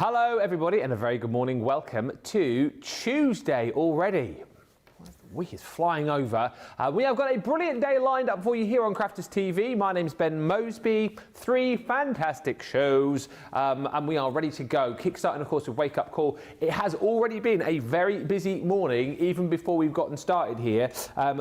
Hello everybody and a very good morning. Welcome to Tuesday already. The week is flying over. We have got a brilliant day lined up for you here on Crafters TV. My name's Ben Moseby. 3 fantastic shows and we are ready to go. Kickstarting of course with Wake Up Call. It has already been a very busy morning even before we've gotten started here.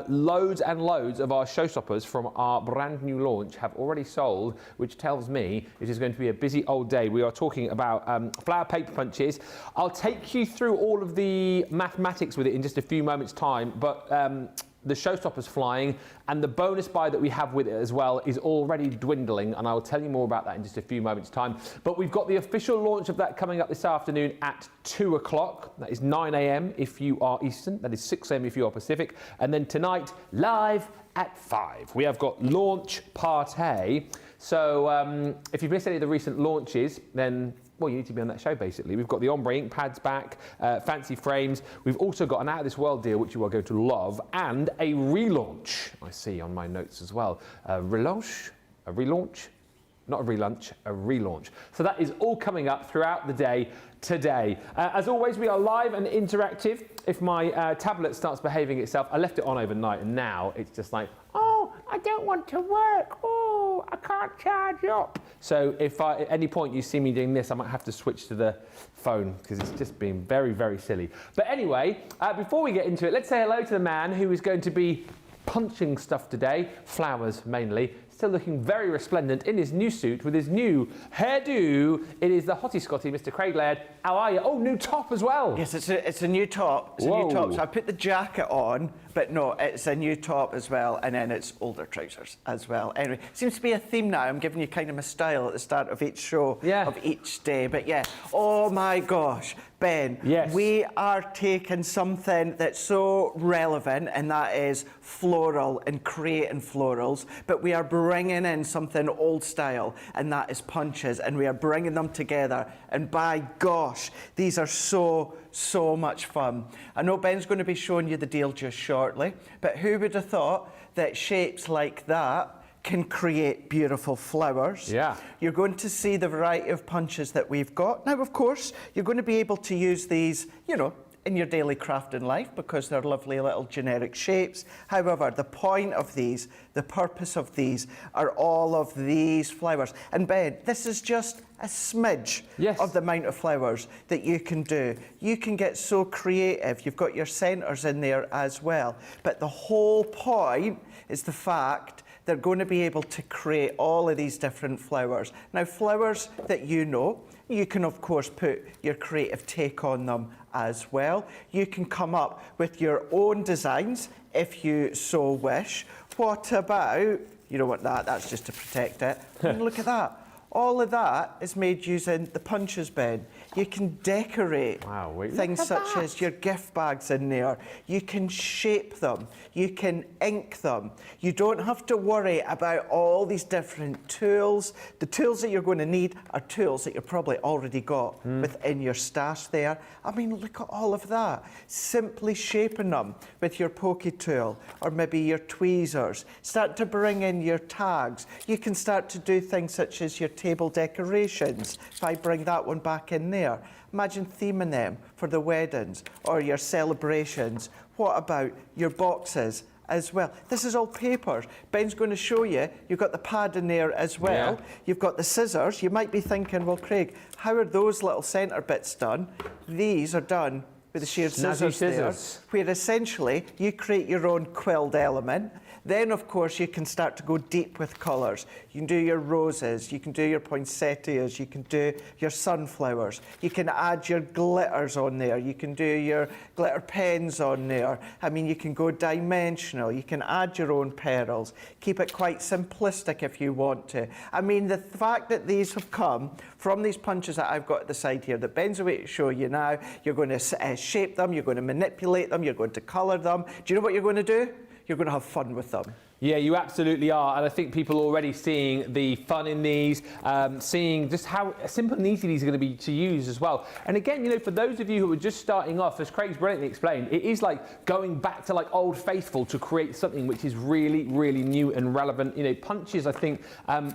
Loads and loads of our showstoppers from our brand new launch have already sold, which tells me it is going to be a busy old day. We are talking about flower paper punches. I'll take you through all of the mathematics with it in just a few moments time. But the showstopper's flying and the bonus buy that we have with it as well is already dwindling, and I will tell you more about that in just a few moments time. But we've got the official launch of that coming up this afternoon at 2 o'clock. That is 9 a.m. if you are Eastern, that is 6 a.m. if you are Pacific, and then tonight live at 5 we have got launch part A. So if you've missed any of the recent launches, then well, you need to be on that show, basically. We've got the ombre ink pads back, fancy frames. We've also got an out-of-this-world deal, which you are going to love, and a relaunch. I see on my notes as well. A relaunch? Not a relunch, a relaunch. So that is all coming up throughout the day today. As always, we are live and interactive. If my tablet starts behaving itself, I left it on overnight, and now it's just like, oh, I don't want to work. Oh, I can't charge up. So if at any point you see me doing this, I might have to switch to the phone because it's just been very, very silly. But anyway, before we get into it, let's say hello to the man who is going to be punching stuff today, flowers mainly. Still looking very resplendent in his new suit with his new hairdo. It is the hottie Scotty, Mr. Craig Laird. How are you? Oh, new top as well. Yes, it's a new top. It's a new top. So I put the jacket on, but no, it's a new top as well, and then it's older trousers as well. Anyway, seems to be a theme now. I'm giving you kind of my style at the start of each show, of each day. But yeah, oh my gosh, Ben, yes. We are taking something that's so relevant, and that is floral and creating florals, but we are bringing in something old style, and that is punches, and we are bringing them together, and by gosh, these are so much fun. I know Ben's going to be showing you the deal just shortly, but who would have thought that shapes like that can create beautiful flowers? Yeah. You're going to see the variety of punches that we've got. Now, of course, you're going to be able to use these, you know, in your daily crafting life because they're lovely little generic shapes. However, the point of these, the purpose of these, are all of these flowers. And Ben, this is just a smidge of the amount of flowers that you can do. You can get so creative. You've got your centres in there as well. But the whole point is the fact they're going to be able to create all of these different flowers. Now, flowers that you know, you can of course put your creative take on them as well. You can come up with your own designs if you so wish. What about, you don't want that, that's just to protect it. And look at that. All of that is made using the punches, Ben. You can decorate things such as your gift bags in there. You can shape them. You can ink them. You don't have to worry about all these different tools. The tools that you're going to need are tools that you've probably already got within your stash there. I mean, look at all of that. Simply shaping them with your pokey tool or maybe your tweezers. Start to bring in your tags. You can start to do things such as your table decorations. If I bring that one back in there, imagine theming them for the weddings or your celebrations. What about your boxes as well? This is all paper. Ben's going to show you. You've got the pad in there as well. Yeah. You've got the scissors. You might be thinking, well, Craig, how are those little centre bits done? These are done with the sheared scissors there, where essentially you create your own quilled element. Then, of course, you can start to go deep with colours. You can do your roses, you can do your poinsettias, you can do your sunflowers, you can add your glitters on there, you can do your glitter pens on there. I mean, you can go dimensional, you can add your own pearls, keep it quite simplistic if you want to. I mean, the fact that these have come from these punches that I've got at the side here, that Ben's away to show you now, you're going to shape them, you're going to manipulate them, you're going to colour them. Do you know what you're going to do? You're going to have fun with them. Yeah, you absolutely are, and I think people are already seeing the fun in these, seeing just how simple and easy these are going to be to use as well. And again, you know, for those of you who are just starting off, as Craig's brilliantly explained, it is like going back to like Old Faithful to create something which is really, really new and relevant. You know, punches, I think,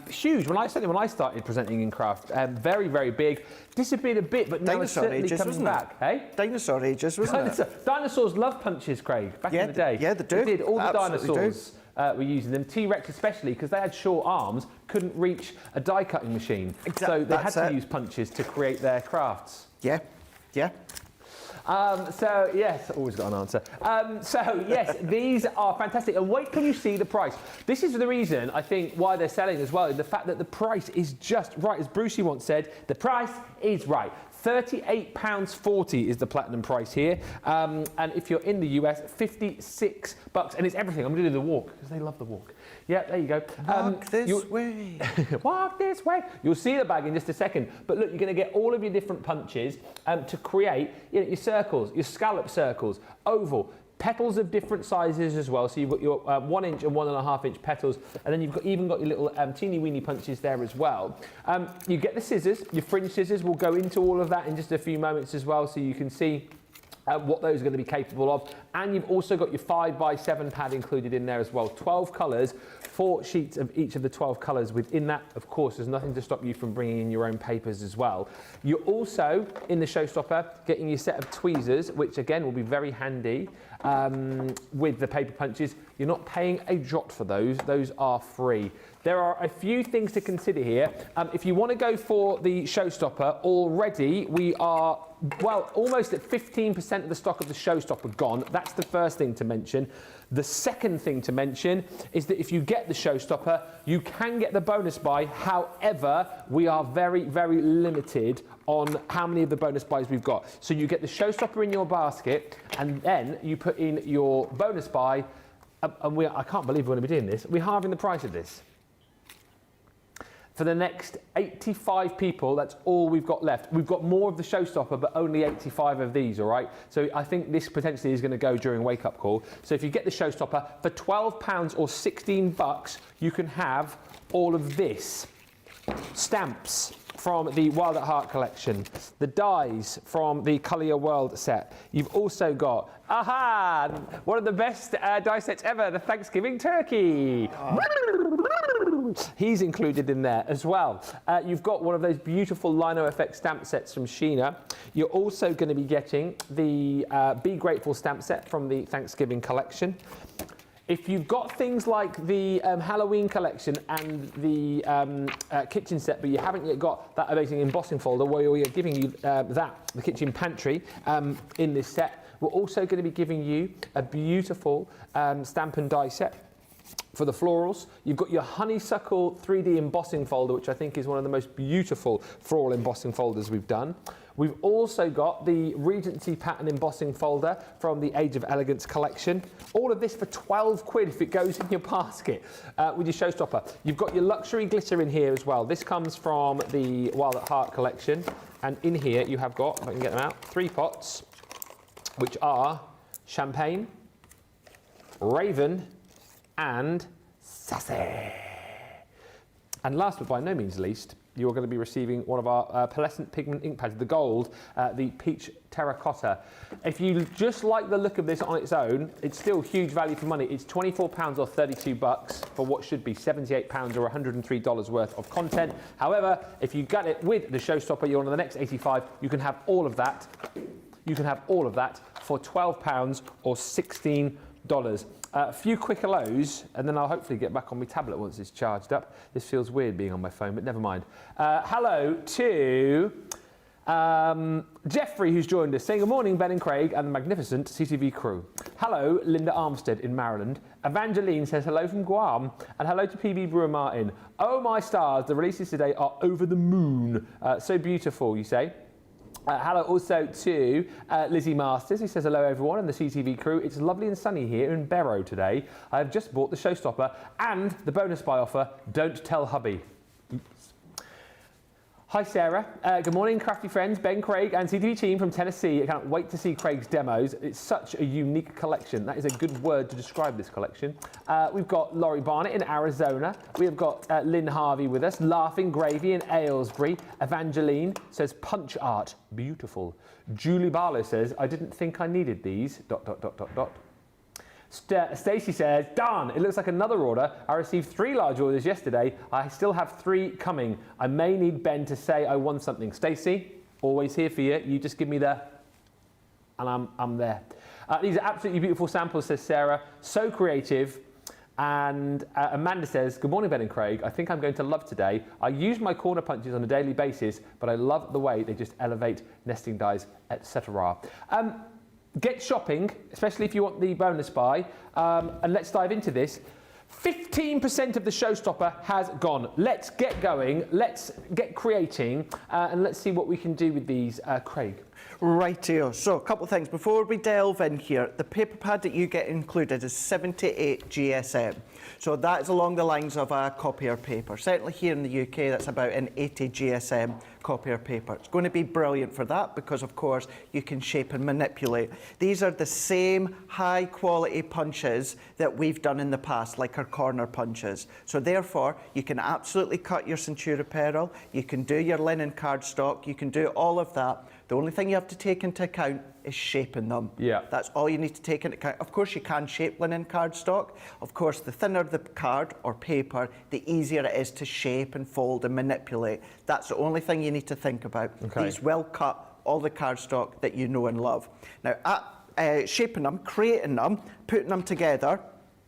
huge. When I started presenting in craft, very, very big. Disappeared a bit, but now it's certainly coming back. Hey? Dinosaur ages, wasn't it? Dinosaurs love punches, Craig, back in the day. Yeah, they do. They did. All the Absolutely dinosaurs. Were using them. T-Rex especially, because they had short arms, couldn't reach a die cutting machine. So they had to use punches to create their crafts. Yeah, yeah. So yes, always got an answer. So yes, these are fantastic. And wait till you see the price. This is the reason I think why they're selling as well, is the fact that the price is just right. As Brucey once said, the price is right. £38.40 is the platinum price here, and if you're in the US, $56, and it's everything. I'm going to do the walk because they love the walk. Yeah, there you go. Walk this way. Walk this way. You'll see the bag in just a second, but look, you're going to get all of your different punches to create your circles, your scallop circles, oval. Petals of different sizes as well, so you've got your 1 inch and 1.5 inch petals, and then you've even got your little teeny weeny punches there as well. You get the scissors, your fringe scissors. We'll go into all of that in just a few moments as well, so you can see what those are going to be capable of. And you've also got your 5x7 pad included in there as well. 12 colours, 4 sheets of each of the 12 colours. Within that, of course, there's nothing to stop you from bringing in your own papers as well. You're also, in the Showstopper, getting your set of tweezers, which again will be very handy with the paper punches. You're not paying a jot for those. Those are free. There are a few things to consider here. If you want to go for the Showstopper, already we are, well, almost at 15% of the stock of the Showstopper gone. That's the first thing to mention. The second thing to mention is that if you get the Showstopper, you can get the bonus buy. However, we are very, very limited on how many of the bonus buys we've got. So you get the Showstopper in your basket, and then you put in your bonus buy. And I can't believe we're going to be doing this. We're halving the price of this. For the next 85 people, that's all we've got left. We've got more of the Showstopper, but only 85 of these, all right? So I think this potentially is going to go during Wake Up Call. So if you get the Showstopper, for £12 or $16, you can have all of this. Stamps from the Wild at Heart collection, the dies from the Colour Your World set. You've also got, one of the best die sets ever, the Thanksgiving turkey. He's included in there as well. You've got one of those beautiful Lino Effect stamp sets from Sheena. You're also going to be getting the Be Grateful stamp set from the Thanksgiving collection. If you've got things like the Halloween collection and the kitchen set, but you haven't yet got that amazing embossing folder where we're giving you the kitchen pantry in this set, we're also going to be giving you a beautiful stamp and die set for the florals. You've got your honeysuckle 3D embossing folder, which I think is one of the most beautiful floral embossing folders we've done. We've also got the Regency pattern embossing folder from the Age of Elegance collection. All of this for 12 quid if it goes in your basket with your Showstopper. You've got your luxury glitter in here as well. This comes from the Wild at Heart collection. And in here you have got, if I can get them out, 3 pots, which are Champagne, Raven, and Sassy. And last but by no means least, you're going to be receiving one of our pearlescent pigment ink pads, the gold, the Peach Terracotta. If you just like the look of this on its own, it's still huge value for money. It's £24 or $32 for what should be £78 or $103 worth of content. However, if you get it with the Showstopper, you're on the next 85, you can have all of that. You can have all of that for £12 or $16. A few quick hellos, and then I'll hopefully get back on my tablet once it's charged up. This feels weird being on my phone, but never mind. Hello to Jeffrey, who's joined us, saying good morning, Ben and Craig and the magnificent CTV crew. Hello, Linda Armstead in Maryland. Evangeline says hello from Guam, and hello to PB Brewer Martin. Oh my stars, the releases today are over the moon. So beautiful, you say. Hello also to Lizzie Masters, who says hello everyone and the CTV crew. It's lovely and sunny here in Barrow today. I've just bought the Showstopper and the bonus buy offer, don't tell hubby. Oops. Hi Sarah, good morning crafty friends, Ben, Craig and CTV team from Tennessee. I can't wait to see Craig's demos. It's such a unique collection. That is a good word to describe this collection. We've got Laurie Barnett in Arizona. We've got Lynn Harvey with us, Laughing Gravy in Aylesbury. Evangeline says punch art, beautiful. Julie Barlow says, I didn't think I needed these, ... Stacey says, darn, it looks like another order. I received 3 large orders yesterday. I still have 3 coming. I may need Ben to say I won something. Stacey, always here for you. You just give me the, and I'm there. These are absolutely beautiful samples, says Sarah. So creative. And Amanda says, good morning, Ben and Craig. I think I'm going to love today. I use my corner punches on a daily basis, but I love the way they just elevate nesting dies, etc. Get shopping, especially if you want the bonus buy, and let's dive into this. 15% of the Showstopper has gone. Let's get going, let's get creating, and let's see what we can do with these. Craig. Rightio. So a couple of things. Before we delve in here, the paper pad that you get included is 78 GSM. So that is along the lines of a copier paper. Certainly here in the UK, that's about an 80 GSM copier paper. It's going to be brilliant for that because, of course, you can shape and manipulate. These are the same high quality punches that we've done in the past, like our corner punches. So therefore, you can absolutely cut your Centura Peril, you can do your linen cardstock, you can do all of that. The only thing you have to take into account is shaping them. Yeah. That's all you need to take into account. Of course, you can shape linen cardstock. Of course, the thinner the card or paper, the easier it is to shape and fold and manipulate. That's the only thing you need to think about. Okay. These will cut all the cardstock that you know and love. Now, shaping them, creating them, putting them together,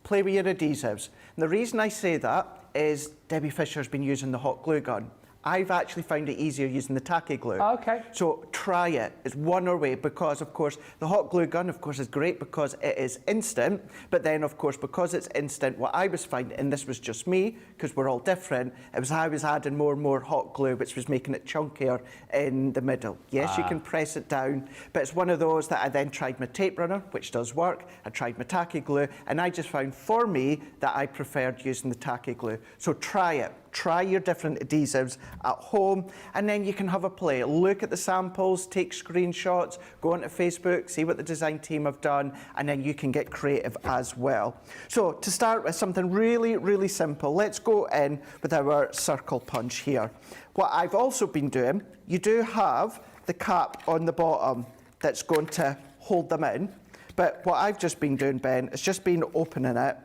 play with your adhesives. And the reason I say that is Debbie Fisher's been using the hot glue gun. I've actually found it easier using the tacky glue. Oh, okay. So try it. It's one way because, of course, the hot glue gun, of course, is great because it is instant. But then, of course, because it's instant, what I was finding, and this was just me, because we're all different, it was I was adding more and more hot glue, which was making it chunkier in the middle. Yes, you can press it down, but it's one of those that I then tried my tape runner, which does work. I tried my tacky glue, and I just found for me that I preferred using the tacky glue. So try it. Try your different adhesives at home, and then you can have a play. Look at the samples, take screenshots, go onto Facebook, see what the design team have done, and then you can get creative as well. So to start with something really, really simple, let's go in with our circle punch here. What I've also been doing, you do have the cap on the bottom that's going to hold them in. But what I've just been doing, Ben, is just been opening it,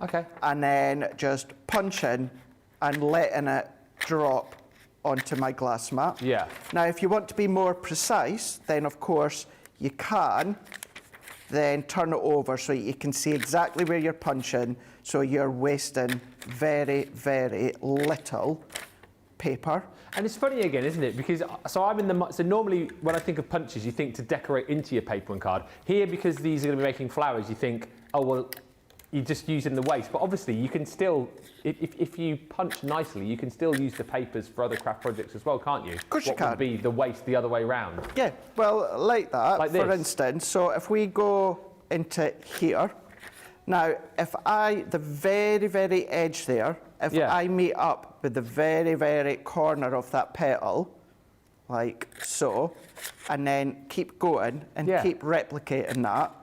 and then just punching and letting it drop onto my glass mat. Yeah. Now, if you want to be more precise, then of course you can then turn it over so you can see exactly where you're punching, so you're wasting very, very little paper. And it's funny again, isn't it? Because so normally when I think of punches, you think to decorate into your paper and card. Here, because these are going to be making flowers, you think, oh well, you're just using the waste. But obviously, you can still, if you punch nicely, you can still use the papers for other craft projects as well, can't you? Of course you can. What would be the waste the other way round? Yeah, well, like that, like for instance. So if we go into here, now, if the very, very edge there, if I meet up with the very, very corner of that petal, like so, and then keep going and keep replicating that,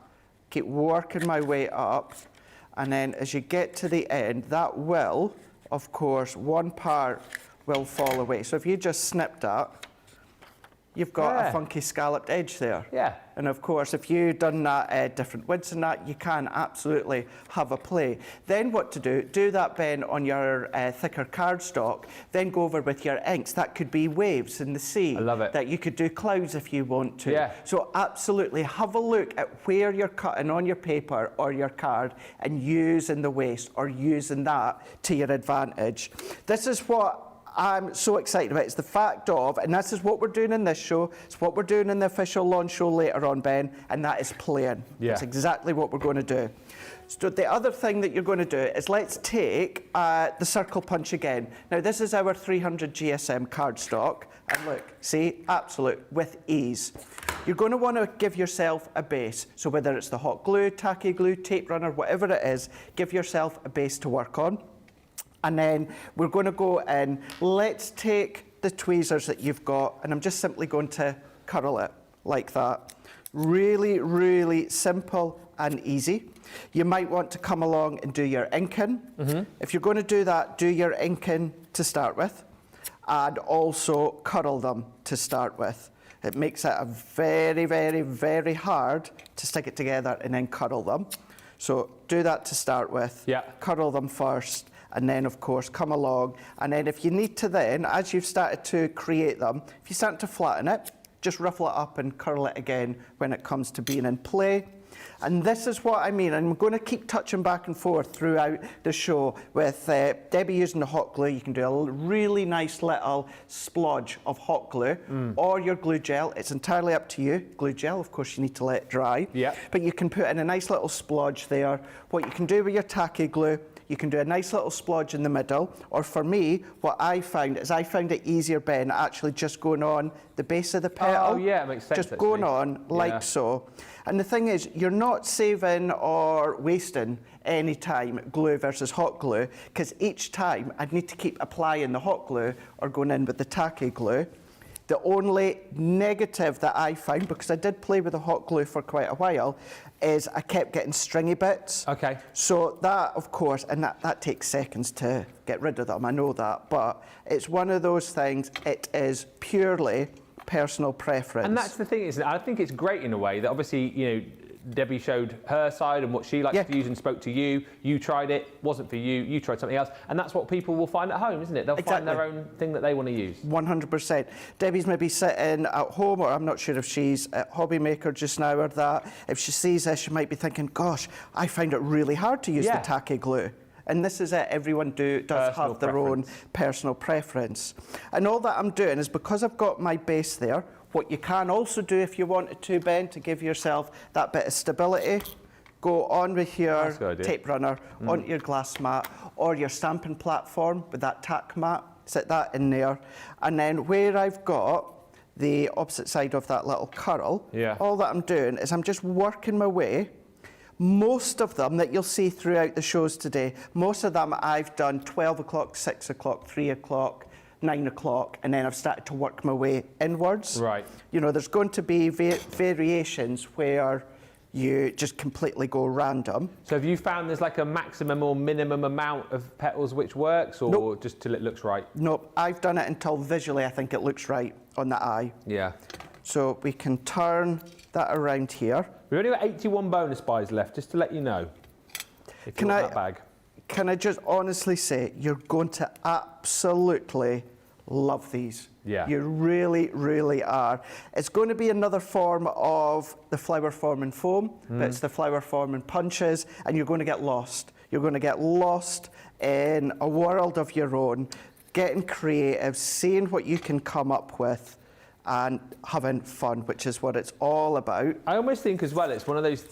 keep working my way up, and then as you get to the end, that will, of course, one part will fall away. So if you just snip that, you've got a funky scalloped edge there. Yeah. And of course, if you've done that different widths and that, you can absolutely have a play. Then what to do that, Ben, on your thicker cardstock, then go over with your inks. That could be waves in the sea. I love it. That you could do clouds if you want to. Yeah. So absolutely have a look at where you're cutting on your paper or your card and using the waste or using that to your advantage. This is what I'm so excited about. It's the fact of, and this is what we're doing in this show, it's what we're doing in the official launch show later on, Ben, and that is playing. Yeah. That's exactly what we're going to do. So the other thing that you're going to do is let's take the circle punch again. Now this is our 300 GSM cardstock, and look, see, absolute, with ease. You're going to want to give yourself a base. So whether it's the hot glue, tacky glue, tape runner, whatever it is, give yourself a base to work on. And then we're going to go in, let's take the tweezers that you've got, and I'm just simply going to curl it like that. Really, really simple and easy. You might want to come along and do your inking. If you're going to do that, do your inking to start with, and also curl them to start with. It makes it a very, very, very hard to stick it together and then curl them. So do that to start with, curl them first, and then of course come along, and then if you need to then, as you've started to create them, if you start to flatten it, just ruffle it up and curl it again when it comes to being in play. And this is what I mean, and I'm going to keep touching back and forth throughout the show with Debbie using the hot glue. You can do a really nice little splodge of hot glue or your glue gel. It's entirely up to you. Glue gel, of course, you need to let it dry. But you can put in a nice little splodge there. What you can do with your tacky glue, you can do a nice little splodge in the middle, or for me, what I found is I found it easier, Ben, actually just going on the base of the petal. Oh yeah, it makes sense. Just going on like so. And the thing is, you're not saving or wasting any time glue versus hot glue, because each time I'd need to keep applying the hot glue or going in with the tacky glue. The only negative that I found, because I did play with the hot glue for quite a while, is I kept getting stringy bits. Okay. So that, of course, and that takes seconds to get rid of them, I know that, but it's one of those things, it is purely personal preference. And that's the thing, isn't it? I think it's great in a way that obviously, you know, Debbie showed her side and what she likes to use and spoke to you. You tried it, wasn't for you, you tried something else. And that's what people will find at home, isn't it? They'll find their own thing that they want to use. 100%. Debbie's maybe sitting at home, or I'm not sure if she's at Hobby Maker just now or that. If she sees this, she might be thinking, gosh, I find it really hard to use the tacky glue. And this is it, everyone does have their own personal preference. And all that I'm doing is, because I've got my base there, what you can also do if you wanted to, Ben, to give yourself that bit of stability, go on with your tape runner onto your glass mat or your stamping platform with that tack mat, sit that in there. And then where I've got the opposite side of that little curl, all that I'm doing is I'm just working my way. Most of them that you'll see throughout the shows today, most of them I've done 12 o'clock, 6 o'clock, 3 o'clock, 9 o'clock, and then I've started to work my way inwards. Right. You know, there's going to be variations where you just completely go random. So have you found there's like a maximum or minimum amount of petals which works, or just till it looks right? Nope, I've done it until visually I think it looks right on the eye. Yeah. So we can turn that around here. We've only got 81 bonus buys left, just to let you know. If you want that bag. Can I just honestly say, you're going to absolutely love these. Yeah. You really, really are. It's going to be another form of the flower forming foam, but it's the flower forming punches, and you're going to get lost. You're going to get lost in a world of your own, getting creative, seeing what you can come up with, and having fun, which is what it's all about. I almost think as well, it's one of those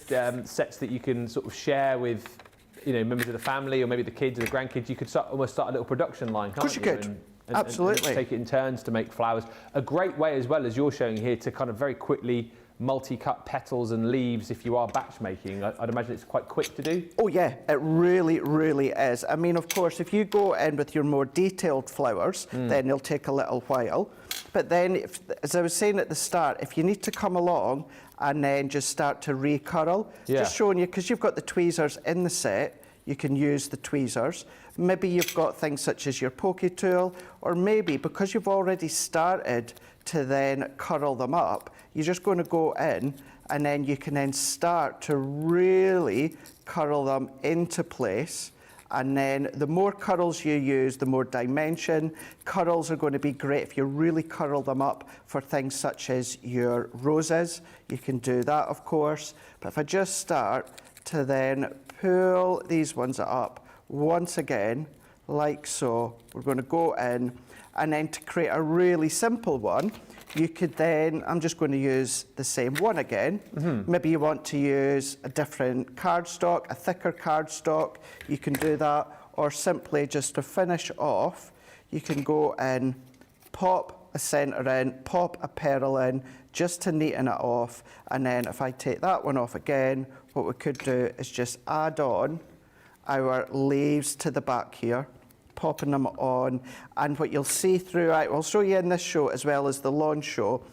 sets that you can sort of share with, you know, members of the family or maybe the kids or the grandkids. You could almost start a little production line, can't you? Of course you could. Absolutely. And take it in turns to make flowers. A great way as well, as you're showing here, to kind of very quickly multi-cut petals and leaves if you are batch making. I'd imagine it's quite quick to do. Oh yeah, it really, really is. I mean, of course, if you go in with your more detailed flowers, then they'll take a little while. But then, as I was saying at the start, if you need to come along and then just start to recurl, just showing you, because you've got the tweezers in the set, you can use the tweezers. Maybe you've got things such as your pokey tool, or maybe because you've already started to then curl them up, you're just going to go in and then you can then start to really curl them into place. And then the more curls you use, the more dimension. Curls are going to be great if you really curl them up for things such as your roses. You can do that, of course. But if I just start to then pull these ones up once again, like so, we're going to go in, and then to create a really simple one, you could then, I'm just going to use the same one again. Maybe you want to use a different cardstock, a thicker cardstock, you can do that, or simply just to finish off, you can go in, pop a centre in, pop a pearl in, just to neaten it off, and then if I take that one off again, what we could do is just add on our leaves to the back here, popping them on. And what you'll see throughout, I'll show you in this show as well as the lawn show,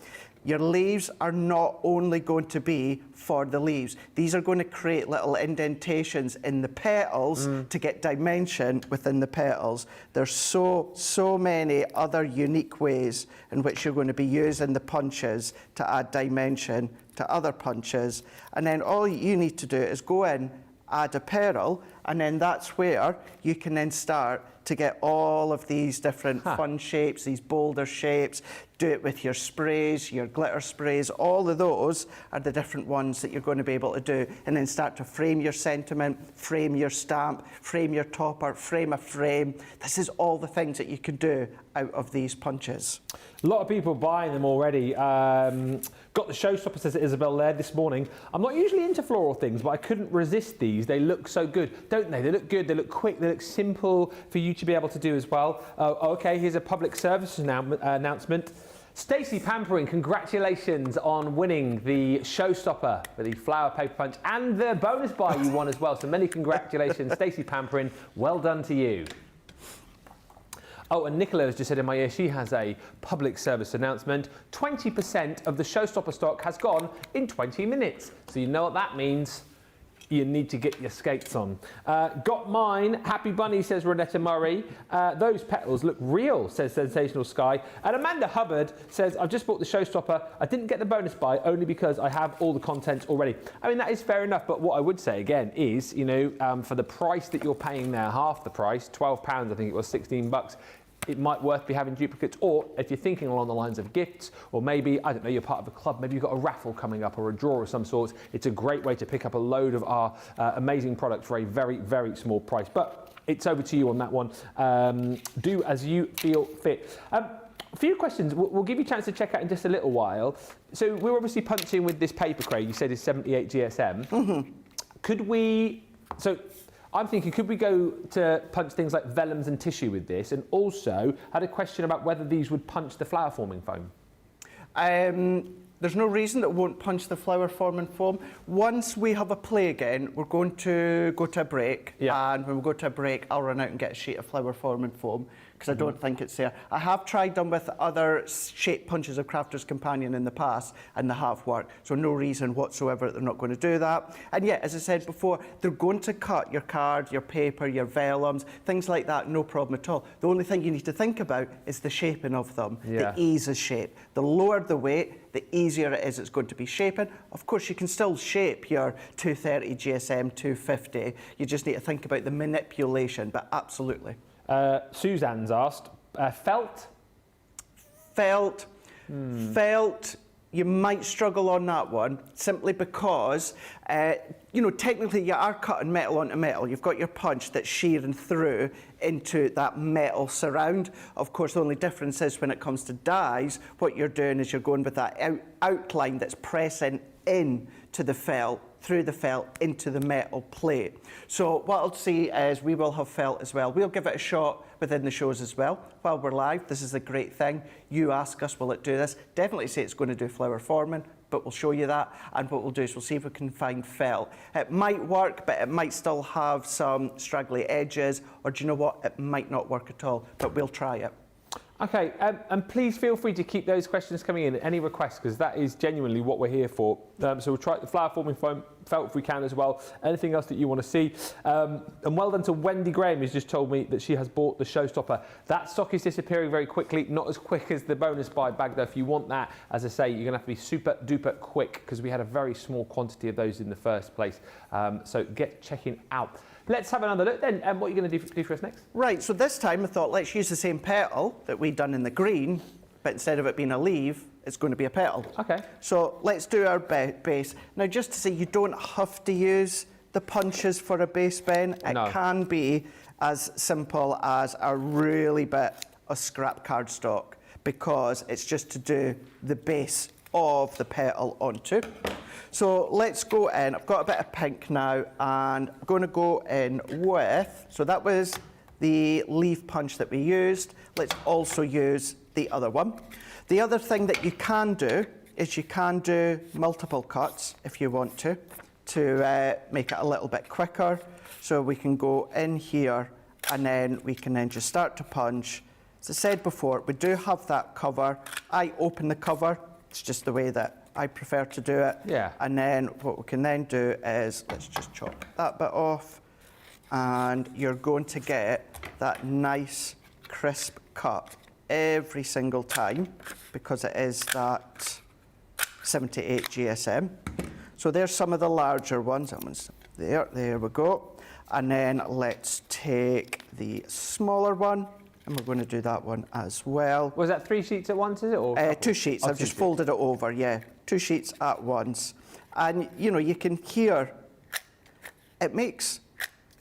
your leaves are not only going to be for the leaves. These are going to create little indentations in the petals to get dimension within the petals. There's so many other unique ways in which you're going to be using the punches to add dimension to other punches. And then all you need to do is go in, add a pearl, and then that's where you can then start to get all of these different fun shapes, these boulder shapes. Do it with your sprays, your glitter sprays. All of those are the different ones that you're going to be able to do, and then start to frame your sentiment, frame your stamp, frame your topper, frame a frame. This is all the things that you could do out of these punches. A lot of people buying them already. Got the Showstopper, says Isabel Laird this morning. I'm not usually into floral things, but I couldn't resist these. They look so good, don't they? They look good, they look quick, they look simple for you to be able to do as well. Okay, here's a public service announcement. Stacey Pampering, congratulations on winning the Showstopper for the flower paper punch and the bonus buy you won as well. So many congratulations, Stacey Pampering. Well done to you. Oh, and Nicola has just said in my ear she has a public service announcement. 20% of the Showstopper stock has gone in 20 minutes. So you know what that means. You need to get your skates on. Got mine. Happy Bunny, says Renetta Murray. Those petals look real, says Sensational Sky. And Amanda Hubbard says, I've just bought the Showstopper. I didn't get the bonus buy only because I have all the content already. I mean, that is fair enough. But what I would say again is, you know, for the price that you're paying now, half the price, £12, I think it was 16 bucks. It might worth be having duplicates, or if you're thinking along the lines of gifts, or maybe, I don't know, you're part of a club, maybe you've got a raffle coming up or a draw of some sort, it's a great way to pick up a load of our amazing product for a very, very small price. But it's over to you on that one. Do as you feel fit. A few questions we'll give you a chance to check out in just a little while. So we're obviously punching with this paper crane, you said is 78 GSM. Mm-hmm. Could we, so I'm thinking, could we go to punch things like vellums and tissue with this? And also had a question about whether these would punch the flower forming foam. There's no reason that won't punch the flower forming foam. Once we have a play again, we're going to go to a break. Yeah. And when we go to a break, I'll run out and get a sheet of flower forming foam, because I don't think it's there. I have tried them with other shape punches of Crafter's Companion in the past, and they have worked. So no reason whatsoever that they're not going to do that. And yeah, as I said before, they're going to cut your card, your paper, your vellums, things like that, no problem at all. The only thing you need to think about is the shaping of them, the ease of shape. The lower the weight, the easier it is it's going to be shaping. Of course, you can still shape your 230 GSM 250. You just need to think about the manipulation, but absolutely. Suzanne's asked, felt? Felt, you might struggle on that one, simply because, you know, technically you are cutting metal onto metal. You've got your punch that's shearing through into that metal surround. Of course, the only difference is when it comes to dies, what you're doing is you're going with that outline that's pressing in to the felt, through the felt into the metal plate. So what I'll see is we will have felt as well. We'll give it a shot within the shows as well. While we're live, this is a great thing. You ask us, will it do this? Definitely say it's going to do flower forming, but we'll show you that. And what we'll do is we'll see if we can find felt. It might work, but it might still have some straggly edges, or do you know what? It might not work at all, but we'll try it. Okay, and please feel free to keep those questions coming in, any requests, because that is genuinely what we're here for. So we'll try the flower forming foam, felt if we can as well. Anything else that you want to see. And well done to Wendy Graham, who's just told me that she has bought the Showstopper. That stock is disappearing very quickly, not as quick as the bonus buy bag though. If you want that, as I say, you're going to have to be super duper quick, because we had a very small quantity of those in the first place. So get checking out. Let's have another look then. What are you going to do for us next? Right, so this time I thought let's use the same petal that we'd done in the green, but instead of it being a leaf, it's going to be a petal. Okay. So let's do our base. Now, just to say, you don't have to use the punches for a base, Ben. It can be as simple as a really bit of scrap cardstock, because it's just to do the base of the petal onto. So let's go in. I've got a bit of pink now, and I'm going to go in with, so that was the leaf punch that we used. Let's also use the other one. The other thing that you can do is you can do multiple cuts if you want to make it a little bit quicker. So we can go in here and then we can then just start to punch. As I said before, we do have that cover. I open the cover. It's just the way that I prefer to do it. Yeah. And then what we can then do is, let's just chop that bit off, and you're going to get that nice crisp cut every single time because it is that 78 GSM. So there's some of the larger ones. That one's there we go. And then let's take the smaller one, and we're going to do that one as well. Was that 3 sheets at once, is it? Or 2 sheets. Oh, I've just folded it over, yeah. 2 sheets at once. And, you know, you can hear it makes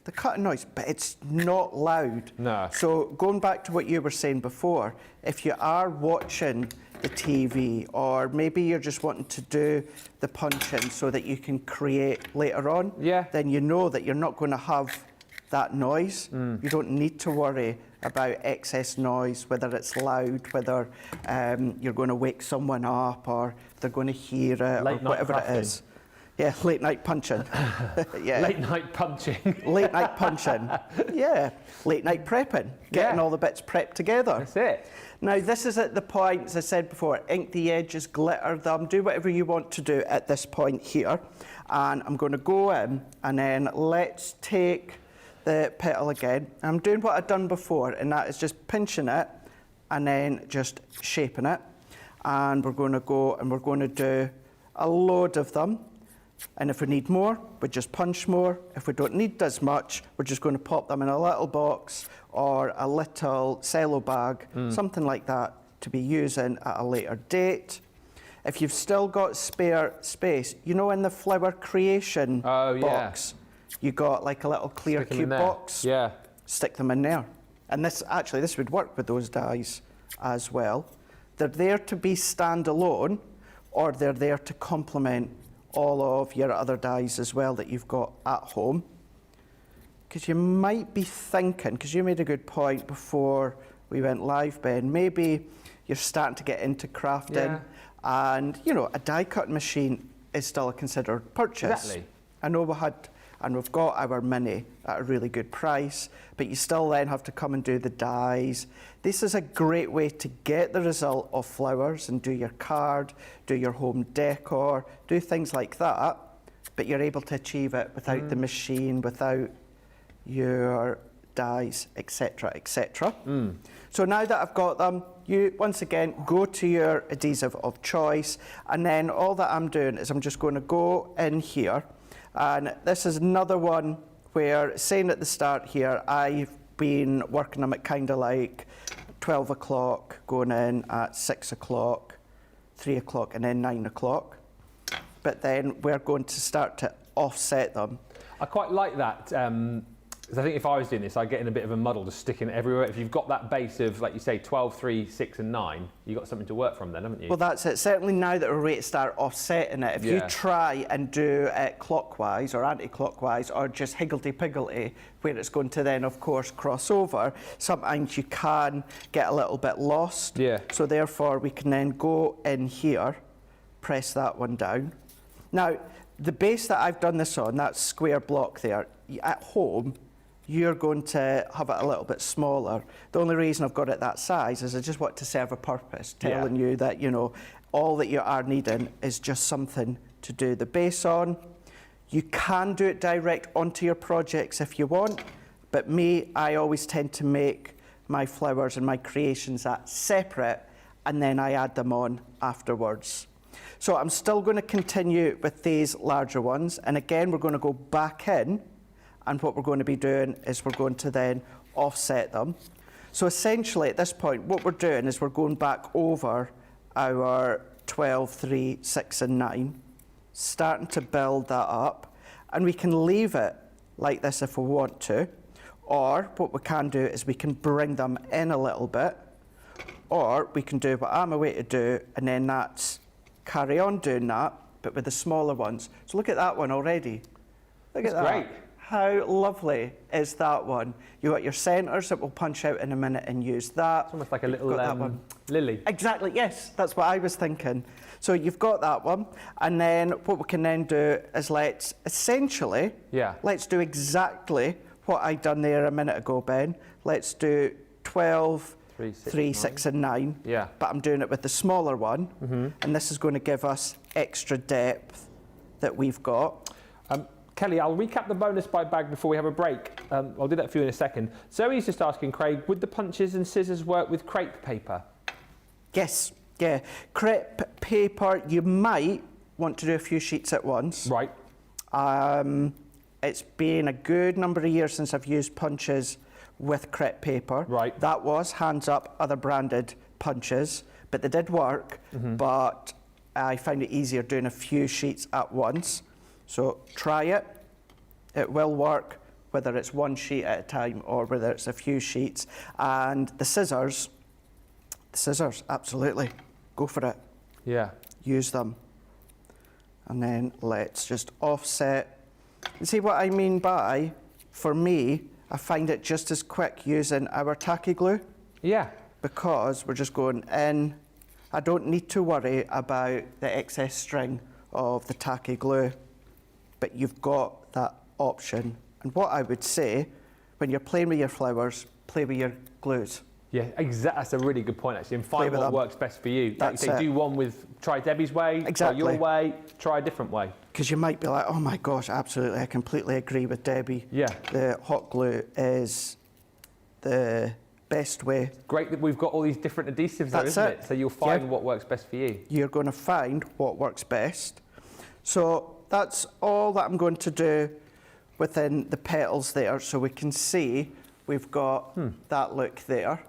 the cutting noise, but it's not loud. No. So going back to what you were saying before, if you are watching the TV, or maybe you're just wanting to do the punching so that you can create later on, yeah, then you know that you're not going to have that noise. You don't need to worry about excess noise, whether it's loud, whether you're going to wake someone up, or they're going to hear it, or whatever it is. Yeah, late night punching. Yeah. Late night punching. Late night punching. Yeah. Late night prepping. Getting all the bits prepped together. That's it. Now, this is at the point, as I said before, ink the edges, glitter them, do whatever you want to do at this point here. And I'm going to go in, and then let's take the petal again. I'm doing what I've done before, and that is just pinching it and then just shaping it. And we're going to go and we're going to do a load of them. And if we need more, we just punch more. If we don't need as much, we're just going to pop them in a little box or a little cello bag, something like that, to be using at a later date. If you've still got spare space, you know, in the flower creation box, you got like a little clear cube box. Yeah. Stick them in there. And this would work with those dies as well. They're there to be standalone, or they're there to complement all of your other dies as well that you've got at home. Because you might be thinking, because you made a good point before we went live, Ben, maybe you're starting to get into crafting, and, you know, a die cutting machine is still a considered purchase. Exactly. I know we've got our mini at a really good price, but you still then have to come and do the dies. This is a great way to get the result of flowers and do your card, do your home decor, do things like that, but you're able to achieve it without the machine, without your dies, etc., etc. So now that I've got them, you once again go to your adhesive of choice, and then all that I'm doing is I'm just going to go in here. And this is another one where, saying at the start here, I've been working them at kind of like 12 o'clock, going in at 6 o'clock, 3 o'clock, and then 9 o'clock. But then we're going to start to offset them. I quite like that. Because I think if I was doing this, I'd get in a bit of a muddle just sticking it everywhere. If you've got that base of, like you say, 12, 3, 6 and 9, you've got something to work from then, haven't you? Well, that's it. Certainly now that we're ready to start offsetting it, if you try and do it clockwise or anti-clockwise or just higgledy-piggledy, where it's going to then, of course, cross over, sometimes you can get a little bit lost. Yeah. So therefore, we can then go in here, press that one down. Now, the base that I've done this on, that square block there, at home, you're going to have it a little bit smaller. The only reason I've got it that size is I just want to serve a purpose, telling you that, you know, all that you are needing is just something to do the base on. You can do it direct onto your projects if you want, but I always tend to make my flowers and my creations that separate, and then I add them on afterwards. So I'm still going to continue with these larger ones, and again we're going to go back in. And what we're going to be doing is we're going to then offset them. So essentially at this point, what we're doing is we're going back over our 12, 3, 6 and 9, starting to build that up. And we can leave it like this if we want to. Or what we can do is we can bring them in a little bit. Or we can do what I'm away to do, and then that's carry on doing that, but with the smaller ones. So look at that one already. Look at that. Great. How lovely is that one? You got your centres that we'll punch out in a minute and use that. It's almost like a little lily. Exactly, yes, that's what I was thinking. So you've got that one, and then what we can then do is let's do exactly what I done there a minute ago, Ben. Let's do 12, 3, 6 and 9. Yeah. But I'm doing it with the smaller one. And this is going to give us extra depth that we've got. Kelly, I'll recap the bonus by bag before we have a break. I'll do that for you in a second. Zoe's just asking, Craig, would the punches and scissors work with crepe paper? Yes, yeah. Crepe paper, you might want to do a few sheets at once. Right. It's been a good number of years since I've used punches with crepe paper. Right. That was, hands up, other branded punches, but they did work, but I found it easier doing a few sheets at once. So try it. It will work, whether it's one sheet at a time or whether it's a few sheets. And the scissors, absolutely. Go for it. Yeah. Use them. And then let's just offset. You see what I mean by, for me, I find it just as quick using our tacky glue. Yeah. Because we're just going in. I don't need to worry about the excess string of the tacky glue, but you've got that option. And what I would say, when you're playing with your flowers, play with your glues. Yeah, exactly. That's a really good point, actually. And find what works best for you. Like you say, do one with, try Debbie's way, try your way, try a different way. Because you might be like, oh my gosh, absolutely, I completely agree with Debbie. Yeah. The hot glue is the best way. Great that we've got all these different adhesives there, isn't it? So you'll find what works best for you. You're going to find what works best. So that's all that I'm going to do within the petals there, so we can see we've got that look there.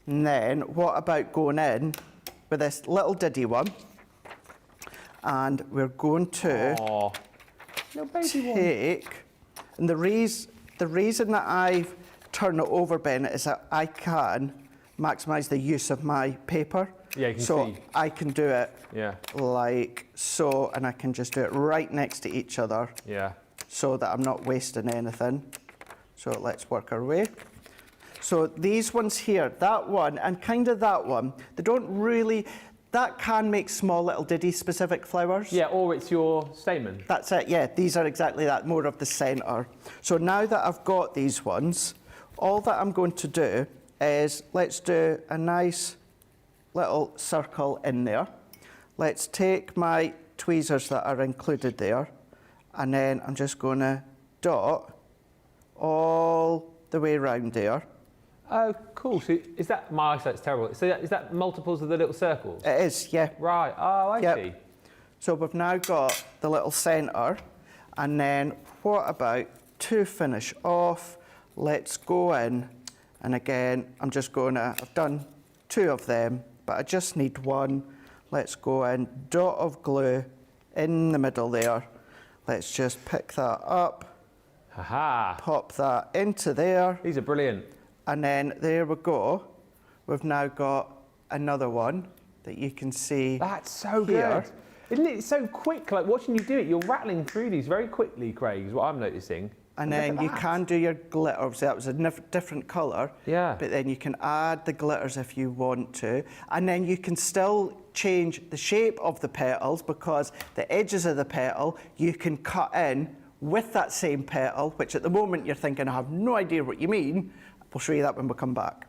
And then what about going in with this little diddy one, and we're going to take, and the reason that I've turned it over, Ben, is that I can maximise the use of my paper. Yeah, you can so see. I can do it like so, and I can just do it right next to each other. Yeah. So that I'm not wasting anything. So let's work our way. So these ones here, that one and kind of that one, they don't really, that can make small little diddy specific flowers. Yeah, or it's your stamen. That's it, yeah, these are exactly that, more of the centre. So now that I've got these ones, all that I'm going to do is, let's do a nice little circle in there. Let's take my tweezers that are included there, and then I'm just going to dot all the way around there. Oh, cool. So is that, my eyesight's terrible. So is that multiples of the little circles? It is, yeah. Right, oh, I see. So we've now got the little centre, and then what about to finish off, let's go in, and again, I'm just going to, I've done 2 of them, but I just need 1. Let's go in, dot of glue in the middle there. Let's just pick that up, pop that into there. These are brilliant. And then there we go. We've now got another one that you can see. That's so here. Good. Isn't it so quick? Like watching you do it, you're rattling through these very quickly, Craig, is what I'm noticing. And then you can do your glitter. Obviously, that was a different colour. Yeah. But then you can add the glitters if you want to. And then you can still change the shape of the petals, because the edges of the petal you can cut in with that same petal, which at the moment you're thinking, I have no idea what you mean. We'll show you that when we come back.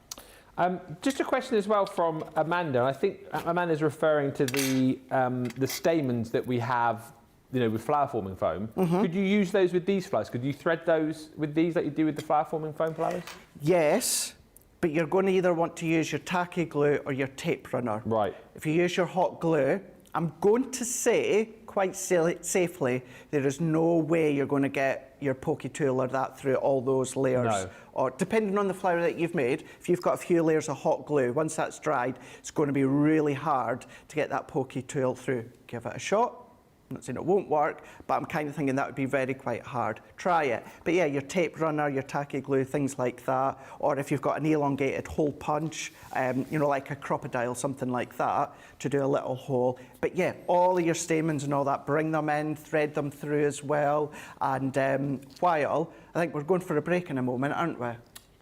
Just a question as well from Amanda. I think Amanda's referring to the stamens that we have, you know, with flower forming foam. Could you use those with these flowers? Could you thread those with these like you do with the flower forming foam flowers? Yes, but you're going to either want to use your tacky glue or your tape runner. Right. If you use your hot glue, I'm going to say quite safely, there is no way you're going to get your pokey tool or that through all those layers. No. Or depending on the flower that you've made, if you've got a few layers of hot glue, once that's dried, it's going to be really hard to get that pokey tool through. Give it a shot. I'm not saying it won't work, but I'm kind of thinking that would be quite hard. Try it. But yeah, your tape runner, your tacky glue, things like that. Or if you've got an elongated hole punch, you know, like a crocodile, something like that, to do a little hole. But yeah, all of your stamens and all that, bring them in, thread them through as well. And while, I think we're going for a break in a moment, aren't we?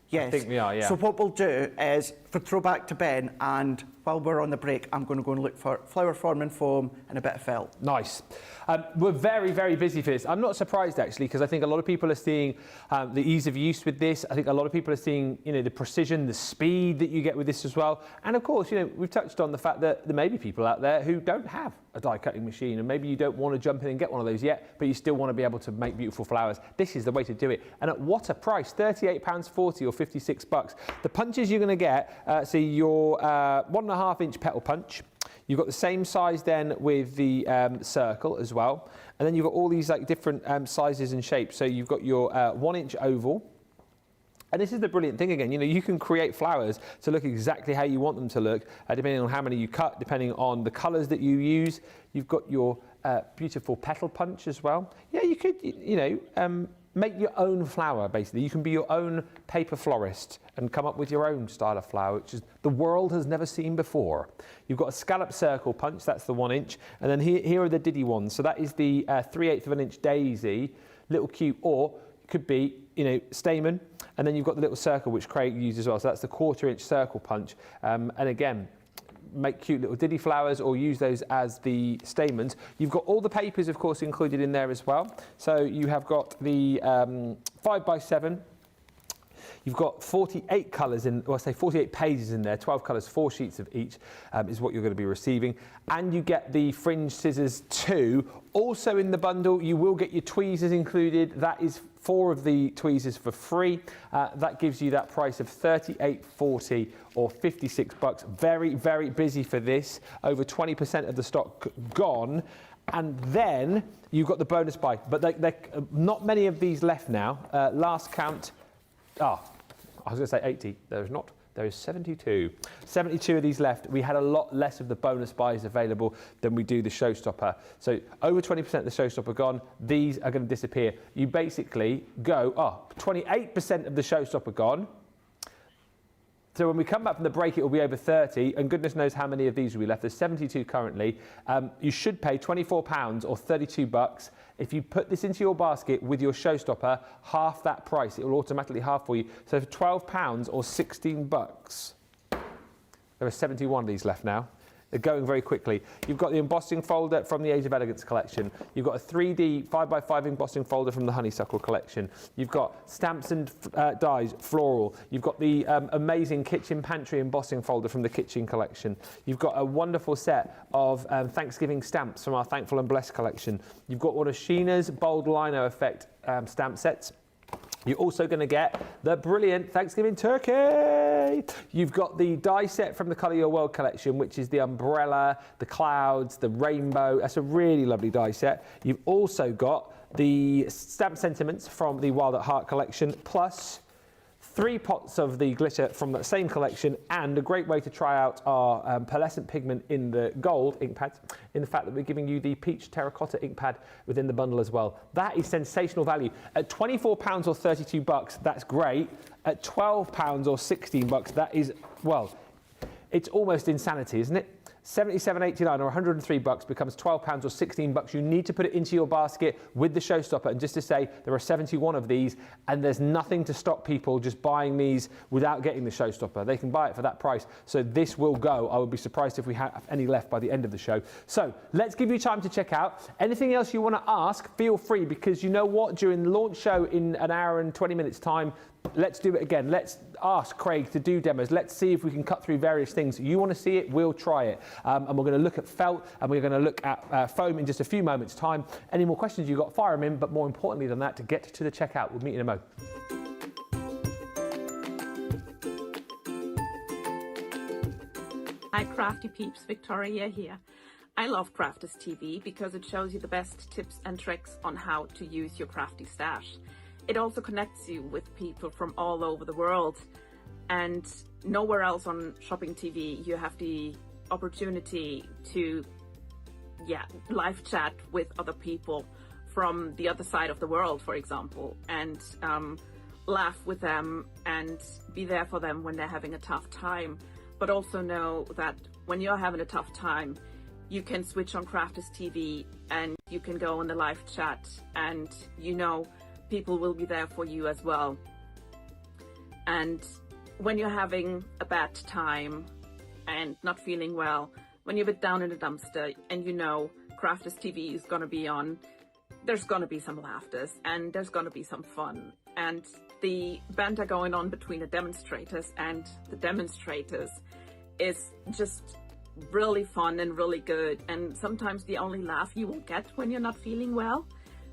Yes. I think we are, yeah. So what we'll do is, for throwback to Ben, and while we're on the break, I'm going to go and look for flower forming foam and a bit of felt. Nice. We're very, very busy for this. I'm not surprised actually, because I think a lot of people are seeing the ease of use with this. I think a lot of people are seeing, you know, the precision, the speed that you get with this as well. And of course, you know, we've touched on the fact that there may be people out there who don't have a die cutting machine, and maybe you don't want to jump in and get one of those yet, but you still want to be able to make beautiful flowers. This is the way to do it. And at what a price, £38.40 or £56. The punches you're going to get, so your 1.5 inch petal punch. You've got the same size then with the circle as well. And then you've got all these like different sizes and shapes. So you've got your 1 inch oval. And this is the brilliant thing again, you know, you can create flowers to look exactly how you want them to look, depending on how many you cut, depending on the colours that you use. You've got your beautiful petal punch as well. Yeah, you could, you know, make your own flower, basically. You can be your own paper florist and come up with your own style of flower, which is the world has never seen before. You've got a scallop circle punch, that's the 1 inch. And then here are the Diddy ones. So that is the 3/8 of an inch daisy, little cute, or it could be, you know, stamen. And then you've got the little circle, which Craig used as well. So that's the 1/4 inch circle punch. And again, make cute little diddy flowers or use those as the stamens. You've got all the papers, of course, included in there as well. So you have got the 5x7. You've got 48 colours in, well, I say 48 pages in there, 12 colours, 4 sheets of each is what you're going to be receiving. And you get the fringe scissors too. Also in the bundle, you will get your tweezers included. That is 4 of the tweezers for free. That gives you that price of $38.40 or £56. Very, very busy for this. Over 20% of the stock gone. And then you've got the bonus buy. But not many of these left now. Last count, I was going to say 80. There's not. There is 72. 72 of these left. We had a lot less of the bonus buys available than we do the Showstopper. So over 20% of the Showstopper gone. These are going to disappear. You basically go, 28% of the Showstopper gone. So when we come back from the break, it will be over 30, and goodness knows how many of these will be left. There's 72 currently. You should pay £24 or $32. If you put this into your basket with your Showstopper, half that price. It will automatically half for you. So for £12 or $16, there are 71 of these left now. They're going very quickly. You've got the embossing folder from the Age of Elegance collection. You've got a 3D 5x5 embossing folder from the Honeysuckle collection. You've got stamps and dies, floral. You've got the amazing kitchen pantry embossing folder from the kitchen collection. You've got a wonderful set of Thanksgiving stamps from our Thankful and Blessed collection. You've got one of Sheena's Bold Lino Effect stamp sets. You're also going to get the brilliant Thanksgiving turkey. You've got the die set from the Colour Your World collection, which is the umbrella, the clouds, the rainbow. That's a really lovely die set. You've also got the stamp sentiments from the Wild at Heart collection, plus 3 pots of the glitter from that same collection, and a great way to try out our pearlescent pigment in the gold ink pads, in the fact that we're giving you the peach terracotta ink pad within the bundle as well. That is sensational value. At £24 or $32, that's great. At £12 or $16, that is, well, it's almost insanity, isn't it? $77.89 or $103 becomes £12 or $16. You need to put it into your basket with the Showstopper. And just to say, there are 71 of these, and there's nothing to stop people just buying these without getting the Showstopper. They can buy it for that price. So this will go. I would be surprised if we have any left by the end of the show. So let's give you time to check out. Anything else you want to ask, feel free, because you know what? During the launch show in an hour and 20 minutes time, let's do it again. Let's ask Craig to do demos. Let's see if we can cut through various things. You want to see it, we'll try it. And we're going to look at felt, and we're going to look at foam in just a few moments' time. Any more questions you've got, fire them in. But more importantly than that, to get to the checkout, we'll meet in a mo. Hi Crafty Peeps, Victoria here. I love Crafters TV because it shows you the best tips and tricks on how to use your crafty stash. It also connects you with people from all over the world, and nowhere else on Shopping TV you have the opportunity to live chat with other people from the other side of the world, for example, and laugh with them and be there for them when they're having a tough time. But also know that when you're having a tough time, you can switch on Crafters TV and you can go on the live chat, and you know people will be there for you as well. And when you're having a bad time and not feeling well, when you're a bit down in the dumpster and you know Crafters TV is going to be on, there's going to be some laughters and there's going to be some fun. And the banter going on between the demonstrators and the demonstrators is just really fun and really good. And sometimes the only laugh you will get when you're not feeling well.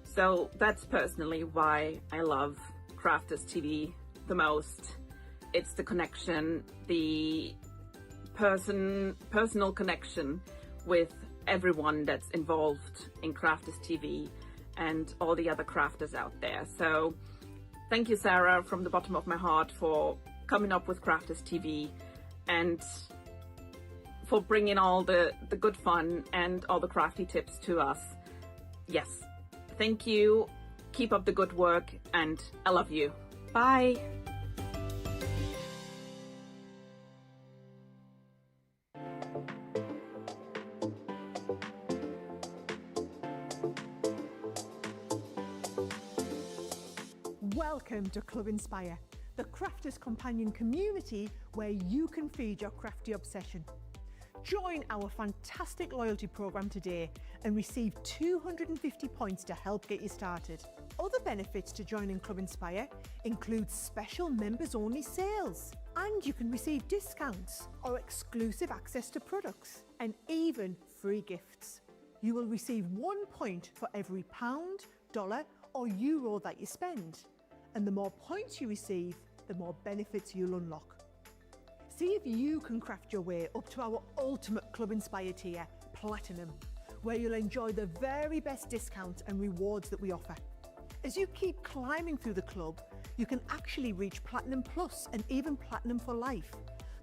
So that's personally why I love Crafters TV the most. It's the connection, the personal connection with everyone that's involved in Crafters TV and all the other crafters out there. So thank you, Sarah, from the bottom of my heart for coming up with Crafters TV and for bringing all the good fun and all the crafty tips to us. Yes, thank you. Keep up the good work and I love you. Bye. Welcome to Club Inspire, the crafters' companion community where you can feed your crafty obsession. Join our fantastic loyalty program today and receive 250 points to help get you started. Other benefits to joining Club Inspire include special members-only sales, and you can receive discounts or exclusive access to products, and even free gifts. You will receive 1 point for every pound, dollar or euro that you spend. And the more points you receive, the more benefits you'll unlock. See if you can craft your way up to our ultimate Club Inspire tier, Platinum, where you'll enjoy the very best discounts and rewards that we offer. As you keep climbing through the club, you can actually reach Platinum Plus and even Platinum for life.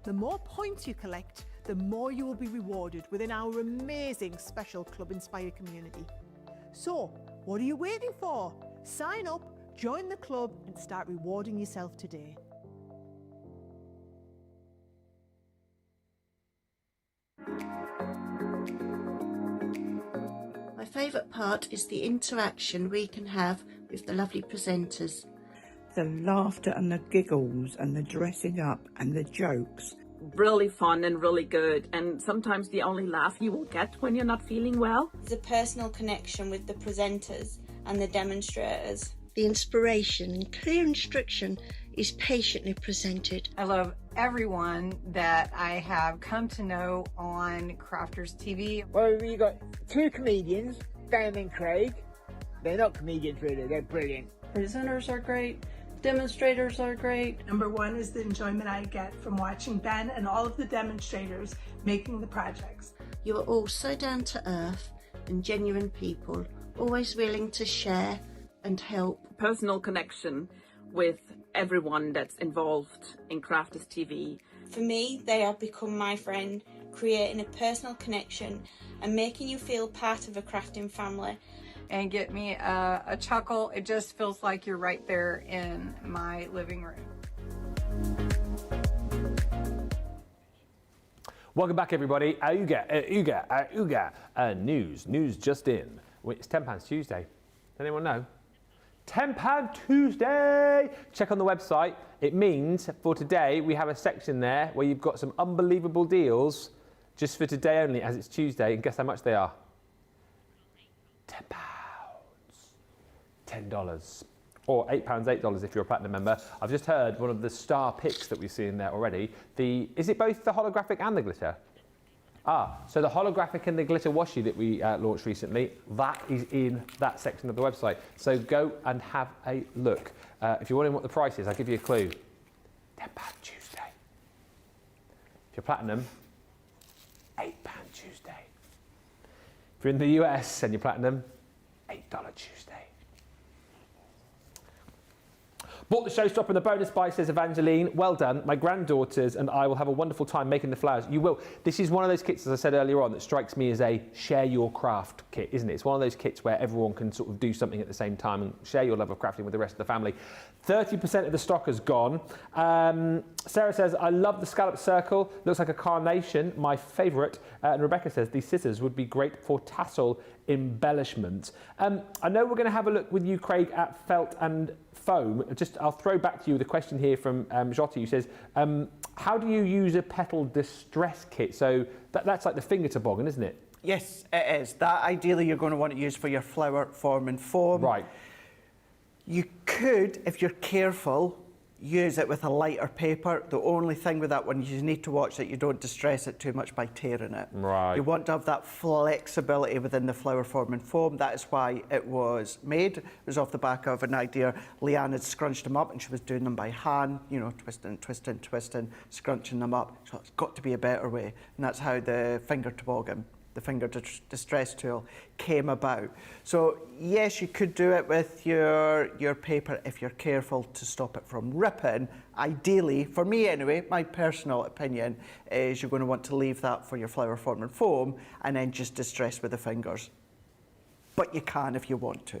The more points you collect, the more you will be rewarded within our amazing special Club Inspire community. So, what are you waiting for? Sign up, join the club and start rewarding yourself today. My favourite part is the interaction we can have with the lovely presenters. The laughter and the giggles and the dressing up and the jokes. Really fun and really good. And sometimes the only laugh you will get when you're not feeling well. The personal connection with the presenters and the demonstrators. The inspiration and clear instruction is patiently presented. I love everyone that I have come to know on Crafters TV. Well, you got two comedians, Dan and Craig. They're not comedians really, they're brilliant. Presenters are great, demonstrators are great. Number one is the enjoyment I get from watching Ben and all of the demonstrators making the projects. You are all so down to earth and genuine people, always willing to share and help. Personal connection with everyone that's involved in Crafters TV. For me, they have become my friend, creating a personal connection and making you feel part of a crafting family. And get me a chuckle. It just feels like you're right there in my living room. Welcome back, everybody. News just in. Wait, it's £10 Tuesday. Does anyone know? £10 Tuesday! Check on the website. It means for today we have a section there where you've got some unbelievable deals just for today only, as it's Tuesday. And guess how much they are? £10. $10. Or £8, $8 if you're a Platinum member. I've just heard one of the star picks that we've seen there already. Is it both the holographic and the glitter? So the holographic and the glitter washi that we launched recently, that is in that section of the website. So go and have a look. If you're wondering what the price is, I'll give you a clue. £10 Tuesday. If you're Platinum, £8 Tuesday. If you're in the US and you're Platinum, $8 Tuesday. Bought the Showstopper and the bonus buy, says Evangeline. Well done. My granddaughters and I will have a wonderful time making the flowers. You will. This is one of those kits, as I said earlier on, that strikes me as a share your craft kit, isn't it? It's one of those kits where everyone can sort of do something at the same time and share your love of crafting with the rest of the family. 30% of the stock has gone. Sarah says, I love the scallop circle. Looks like a carnation, my favourite. And Rebecca says, these scissors would be great for tassel embellishment. I know we're going to have a look with you, Craig, at felt and foam. I'll throw back to you the question here from Jyoti, who says, how do you use a petal distress kit? So that's like the finger toboggan, isn't it? Yes, it is. That ideally you're going to want to use for your flower forming foam. Right. You could, if you're careful, use it with a lighter paper. The only thing with that one is you need to watch that you don't distress it too much by tearing it. Right. You want to have that flexibility within the flower forming foam. That is why it was made. It was off the back of an idea. Leanne had scrunched them up and she was doing them by hand, you know, twisting, scrunching them up. So it's got to be a better way. And that's how the finger toboggan, the finger distress tool, came about. So yes, you could do it with your paper if you're careful to stop it from ripping. Ideally, for me anyway, my personal opinion is you're going to want to leave that for your flower forming foam and then just distress with the fingers. But you can if you want to.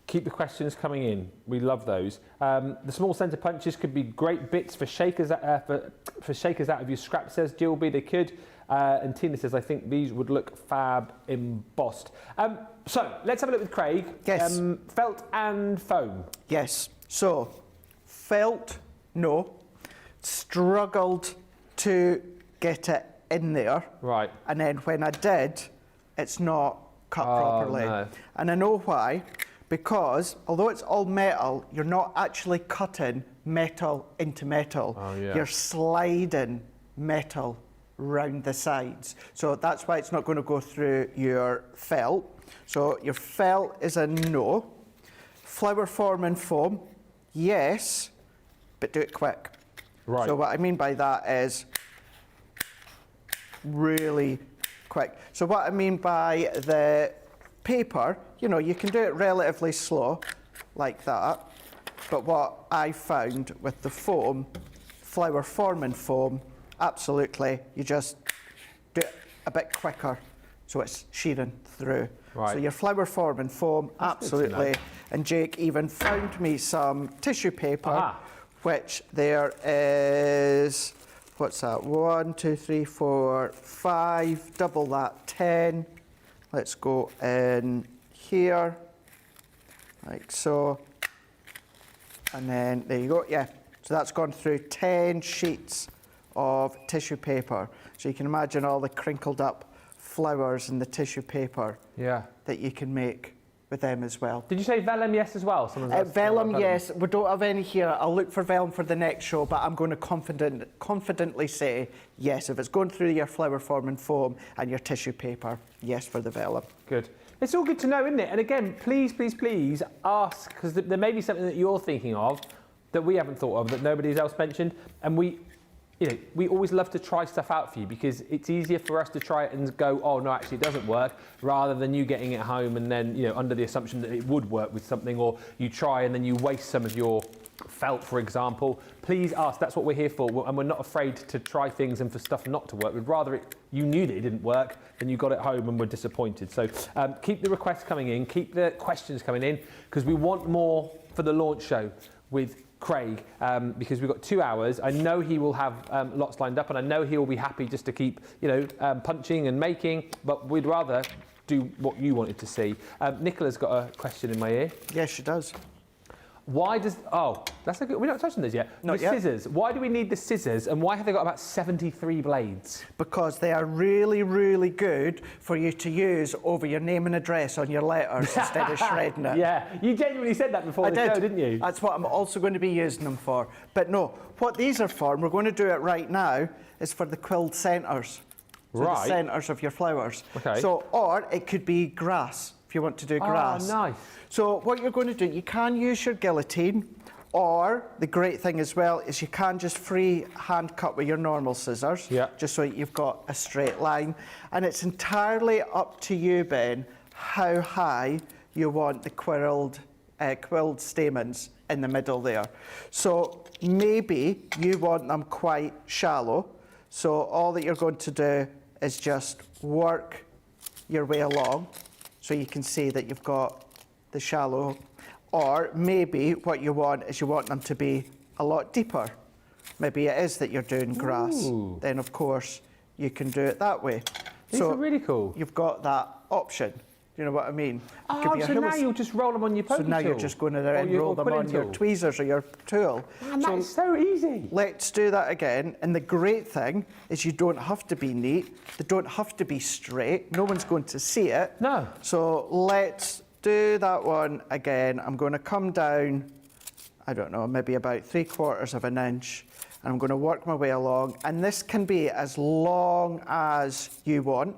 Keep the questions coming in. We love those. The small centre punches could be great bits for shakers for shakers out of your scrap, says Gilby. They could. And Tina says, I think these would look fab embossed. So let's have a look with Craig. Yes. Felt and foam. Yes. So felt, no. Struggled to get it in there. Right. And then when I did, it's not cut properly. No. And I know why. Because although it's all metal, you're not actually cutting metal into metal. Oh, yeah. You're sliding metal round the sides. So that's why it's not going to go through your felt. So your felt is a no. Flower forming foam, yes, but do it quick. Right. So what I mean by that is really quick. So what I mean by the paper, you know, you can do it relatively slow, like that. But what I found with the foam, flower forming foam, absolutely, you just do it a bit quicker, so it's shearing through. Right. So your flower forming foam, That's absolutely. And Jake even found me some tissue paper, which there is, what's that? 1, 2, 3, 4, 5, double that, 10. Let's go in here, like so. And then there you go, yeah. So that's gone through 10 sheets of tissue paper. So you can imagine all the crinkled up flowers in the tissue paper that you can make with them as well. Did you say vellum yes as well? Vellum, yes. We don't have any here. I'll look for vellum for the next show, but I'm going to confidently say yes. If it's going through your flower forming foam and your tissue paper, yes for the vellum. Good. It's all good to know, isn't it? And again, please, please, please ask, because there may be something that you're thinking of that we haven't thought of, that nobody's else mentioned, and we always love to try stuff out for you, because it's easier for us to try it and go, oh no, actually it doesn't work, rather than you getting it home and then, you know, under the assumption that it would work with something, or you try and then you waste some of your felt, for example. Please ask. That's what we're here for, and we're not afraid to try things and for stuff not to work. We'd rather you knew that it didn't work than you got it home and were disappointed. So keep the requests coming in, keep the questions coming in, because we want more for the launch show with Craig, because we've got 2 hours. I know he will have lots lined up, and I know he will be happy just to keep, punching and making, but we'd rather do what you wanted to see. Nicola's got a question in my ear. Yes, she does. Why does... Oh, that's a good... We're not touching those yet. Not yet. Scissors. Why do we need the scissors, and why have they got about 73 blades? Because they are really, really good for you to use over your name and address on your letters instead of shredding it. Yeah, you genuinely said that before the show, didn't you? That's what I'm also going to be using them for. But no, what these are for, and we're going to do it right now, is for the quilled centres. So the centres of your flowers. Okay. So, or it could be grass, if you want to do grass. Oh, nice. So what you're going to do, you can use your guillotine, or the great thing as well is you can just free hand cut with your normal scissors, just so you've got a straight line. And it's entirely up to you, Ben, how high you want the quilled stamens in the middle there. So maybe you want them quite shallow. So all that you're going to do is just work your way along, so you can see that you've got the shallow, or maybe what you want is you want them to be a lot deeper. Maybe it is that you're doing grass. Ooh. Then of course you can do it that way. These are really cool. You've got that option. You know what I mean? Oh, so now you'll just roll them on your pokey So now tool. you're just going to then roll them on your tweezers or your tool. Man, that is so easy. Let's do that again. And the great thing is you don't have to be neat. They don't have to be straight. No one's going to see it. No. So let's do that one again. I'm going to come down, I don't know, maybe about 3/4 of an inch. And I'm going to work my way along. And this can be as long as you want.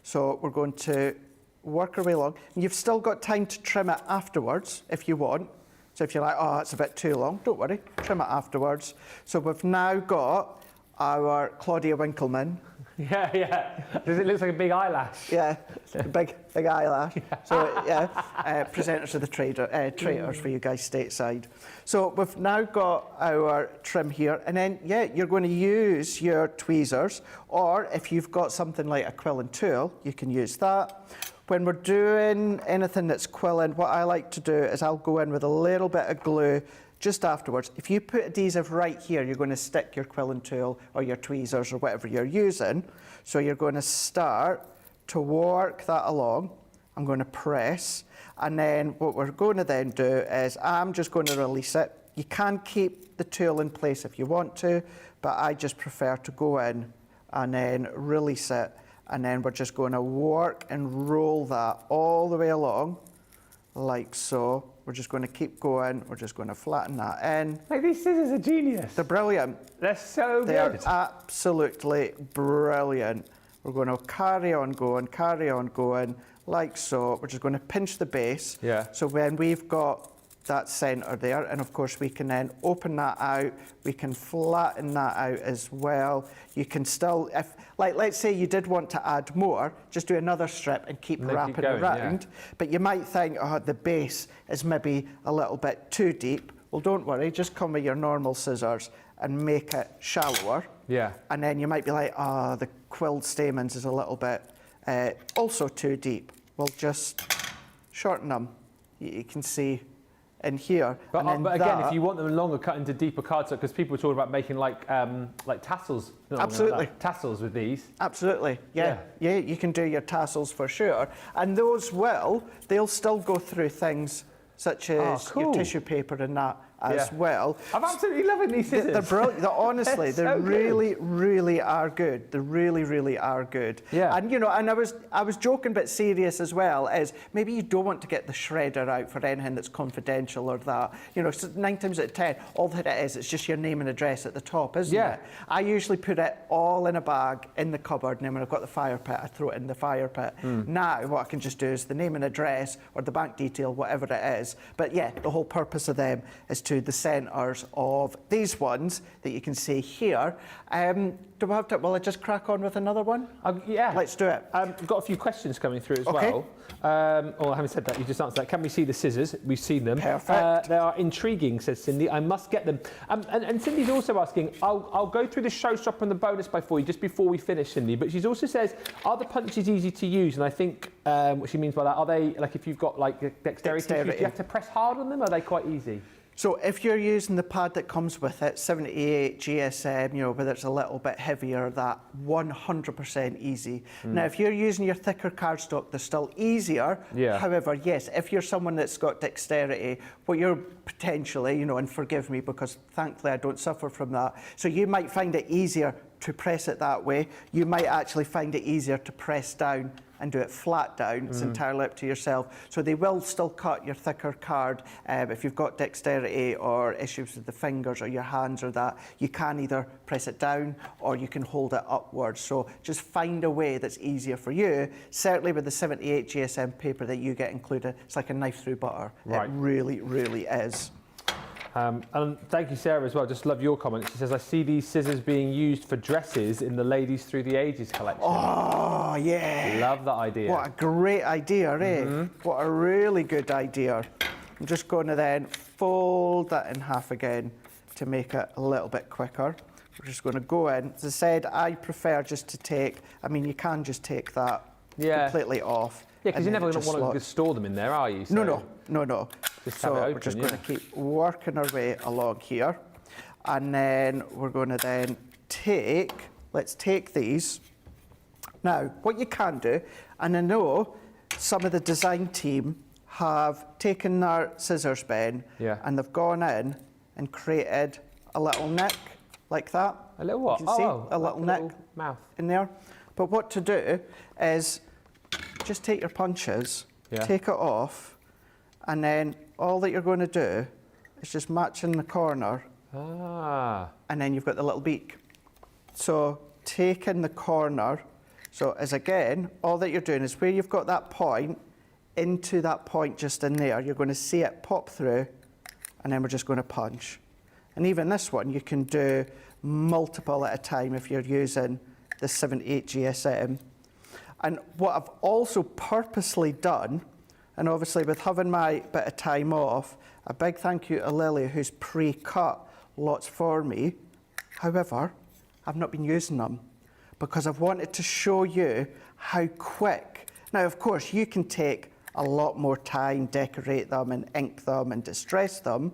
So we're going to work our way along. And you've still got time to trim it afterwards if you want. So if you're like, oh, it's a bit too long, don't worry, trim it afterwards. So we've now got our Claudia Winkleman. Yeah. Does it look like a big eyelash? Yeah, a big eyelash. So yeah, presenters of the traitors for you guys stateside. So we've now got our trim here, and then yeah, you're going to use your tweezers, or if you've got something like a quilling tool, you can use that. When we're doing anything that's quilling, what I like to do is I'll go in with a little bit of glue just afterwards. If you put adhesive right here, you're going to stick your quilling tool or your tweezers or whatever you're using. So you're going to start to work that along. I'm going to press, and then what we're going to then do is I'm just going to release it. You can keep the tool in place if you want to, but I just prefer to go in and then release it. And then we're just going to work and roll that all the way along, like so. We're just going to keep going. We're just going to flatten that in. Like, these scissors are genius. They're brilliant. They're so good. They're absolutely brilliant. We're going to carry on going, like so. We're just going to pinch the base. Yeah. So when we've got that centre there, and of course we can then open that out, we can flatten that out as well. You can still, if, like, let's say you did want to add more, just do another strip and keep wrapping around. Yeah. But you might think, oh, the base is maybe a little bit too deep. Well, don't worry, just come with your normal scissors and make it shallower. Yeah. And then you might be like, oh, the quilled stamens is a little bit also too deep. We'll just shorten them. You can see in here. But again, if you want them longer, cut into deeper cardstock, because people are talking about making like tassels. Absolutely. Like tassels with these. Absolutely, yeah, you can do your tassels for sure. And those they'll still go through things such as your tissue paper and that as well. I'm absolutely loving these scissors. They're brilliant. Honestly, they so really, really are good. They really, really are good. Yeah. And you know, and I was joking but serious as well, is maybe you don't want to get the shredder out for anything that's confidential or that. You know, so 9 times out of 10, all that it is, it's just your name and address at the top, isn't it? I usually put it all in a bag in the cupboard, and then when I've got the fire pit, I throw it in the fire pit. Now, what I can just do is the name and address or the bank detail, whatever it is. But yeah, the whole purpose of them is to the centres of these ones that you can see here. Do we have to, will I just crack on with another one? Yeah. Let's do it. We've got a few questions coming through as well. Having said that, you just answered that. Can we see the scissors? We've seen them. Perfect. They are intriguing, says Cindy. I must get them. And Cindy's also asking, I'll go through the Showstopper and the bonus buy for you just before we finish, Cindy. But she also says, are the punches easy to use? And I think what she means by that, are they, like if you've got like dexterity issues, do you have to press hard on them? Or are they quite easy? So if you're using the pad that comes with it, 78 GSM, you know, whether it's a little bit heavier, that 100% easy. Now, if you're using your thicker cardstock, they're still easier. Yeah. However, yes, if you're someone that's got dexterity, what you're potentially, you know, and forgive me because thankfully I don't suffer from that. So you might find it easier to press it that way. You might actually find it easier to press down and do it flat down. It's entirely up to yourself. So they will still cut your thicker card. If you've got dexterity or issues with the fingers or your hands or that, you can either press it down or you can hold it upwards. So just find a way that's easier for you. Certainly with the 78 GSM paper that you get included, it's like a knife through butter. Right. It really, really is. And thank you, Sarah, as well. Just love your comment. She says, I see these scissors being used for dresses in the Ladies Through the Ages collection. Oh, yeah. Love that idea. What a great idea, eh? What a really good idea. I'm just going to then fold that in half again to make it a little bit quicker. We're just going to go in. As I said, I prefer just to take, I mean, you can just take that completely off. Yeah, because you're never going to want to store them in there, are you? So No. Just so have it open, we're just going to keep working our way along here. And then we're going to then let's take these. Now, what you can do, and I know some of the design team have taken their scissors, Ben, and they've gone in and created a little nick like that. A little what? You can see a little like nick mouth in there. But what to do is just take your punches, take it off, and then all that you're going to do is just match in the corner, and then you've got the little beak. So take in the corner. So as again, all that you're doing is where you've got that point, into that point just in there, you're going to see it pop through, and then we're just going to punch. And even this one, you can do multiple at a time if you're using the 78 GSM. And what I've also purposely done, and obviously with having my bit of time off, a big thank you to Lily who's pre-cut lots for me. However, I've not been using them because I've wanted to show you how quick. Now, of course, you can take a lot more time, decorate them and ink them and distress them,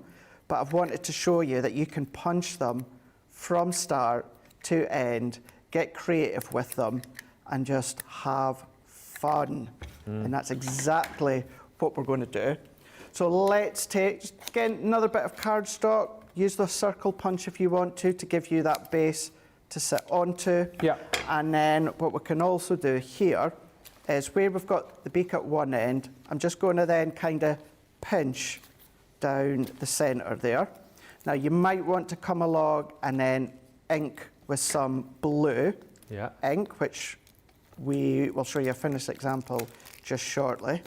but I've wanted to show you that you can punch them from start to end, get creative with them, and just have fun. And that's exactly what we're going to do. So let's take, again, another bit of cardstock. Use the circle punch if you want to give you that base to sit onto. And then what we can also do here is where we've got the beak at one end, I'm just going to then kind of pinch down the centre there. Now you might want to come along and then ink with some blue ink, which we will show you a finished example just shortly.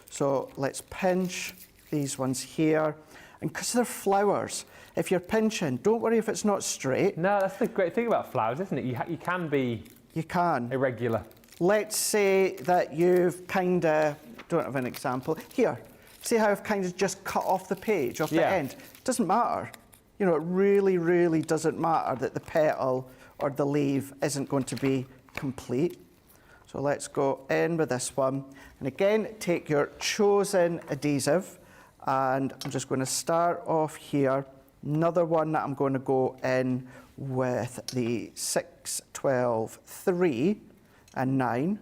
So let's pinch these ones here. And because they're flowers, if you're pinching, don't worry if it's not straight. No, that's the great thing about flowers, isn't it? You can be irregular. Let's say that you've kind of, don't have an example. Here, see how I've kind of just cut off the page, off the end? It doesn't matter. You know, it really, really doesn't matter that the petal or the leaf isn't going to be complete. So let's go in with this one. And again, take your chosen adhesive, and I'm just going to start off here. Another one that I'm going to go in with the 6, 12, 3 and 9.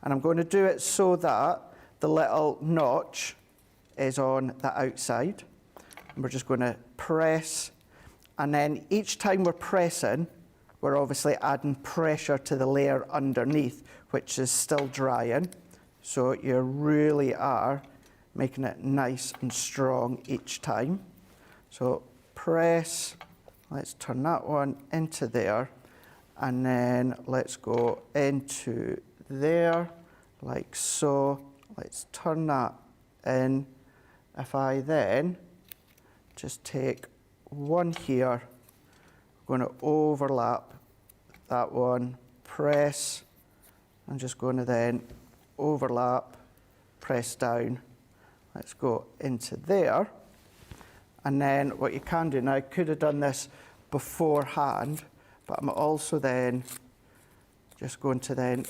And I'm going to do it so that the little notch is on the outside. And we're just going to press. And then each time we're pressing, we're obviously adding pressure to the layer underneath, which is still drying. So you really are making it nice and strong each time. So press, let's turn that one into there, and then let's go into there, like so. Let's turn that in. If I then just take one here, I'm going to overlap that one, press, I'm just going to then overlap, press down. Let's go into there. And then what you can do, now I could have done this beforehand, but I'm also then just going to then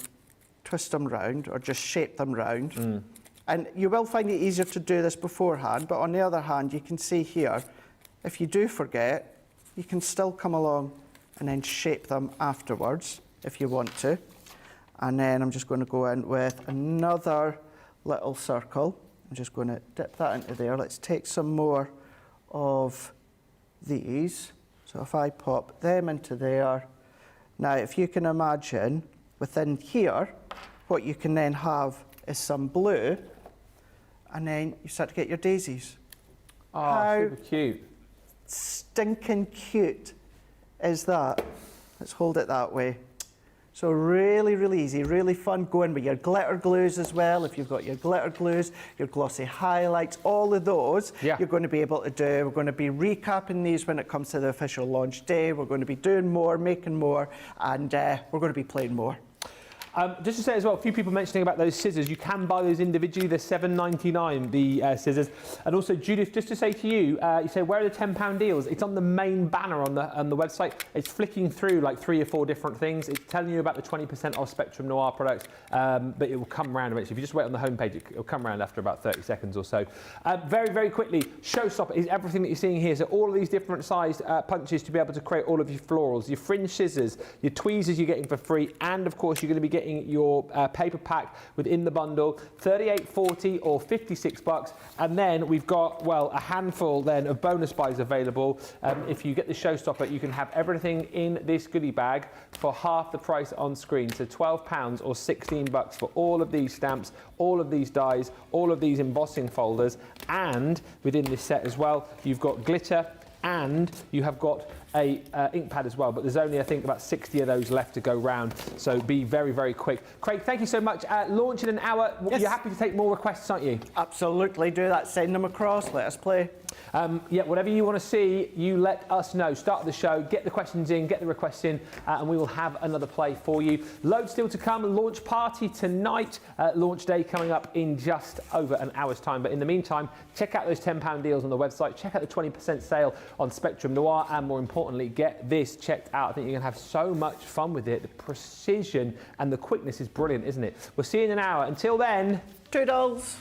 twist them round or just shape them round. And you will find it easier to do this beforehand, but on the other hand, you can see here, if you do forget, you can still come along and then shape them afterwards if you want to. And then I'm just going to go in with another little circle. I'm just going to dip that into there. Let's take some more of these. So if I pop them into there. Now, if you can imagine, within here, what you can then have is some blue, and then you start to get your daisies. Oh, How super cute. Stinking cute is that? Let's hold it that way. So really, really easy, really fun. Go in with your glitter glues as well. If you've got your glitter glues, your glossy highlights, all of those, you're going to be able to do. We're going to be recapping these when it comes to the official launch day. We're going to be doing more, making more, and we're going to be playing more. Just to say as well, a few people mentioning about those scissors. You can buy those individually. They're $7.99, the scissors. And also, Judith, just to say to you, you say, where are the £10 deals? It's on the main banner on the website. It's flicking through like 3 or 4 different things. It's telling you about the 20% off Spectrum Noir products, but it will come round eventually. If you just wait on the homepage, it'll come round after about 30 seconds or so. Very, very quickly, Showstopper is everything that you're seeing here. So all of these different sized punches to be able to create all of your florals, your fringe scissors, your tweezers you're getting for free, and of course, you're going to be getting getting your paper pack within the bundle, $38.40 or $56. And then we've got, well, a handful then of bonus buys available. If you get the Showstopper, you can have everything in this goodie bag for half the price on screen. So £12 or $16 for all of these stamps, all of these dies, all of these embossing folders, and within this set as well, you've got glitter and you have got a ink pad as well, but there's only, I think, about 60 of those left to go round, so be very, very quick. Craig, thank you so much. Launch in an hour. Yes. You're happy to take more requests, aren't you? Absolutely, do that. Send them across. Let us play. Yeah, whatever you want to see, you let us know. Start the show, get the questions in, get the requests in, and we will have another play for you. Loads still to come. Launch party tonight. Launch day coming up in just over an hour's time. But in the meantime, check out those £10 deals on the website. Check out the 20% sale on Spectrum Noir, and more importantly, get this checked out. I think you're going to have so much fun with it. The precision and the quickness is brilliant, isn't it? We'll see you in an hour. Until then, toodles.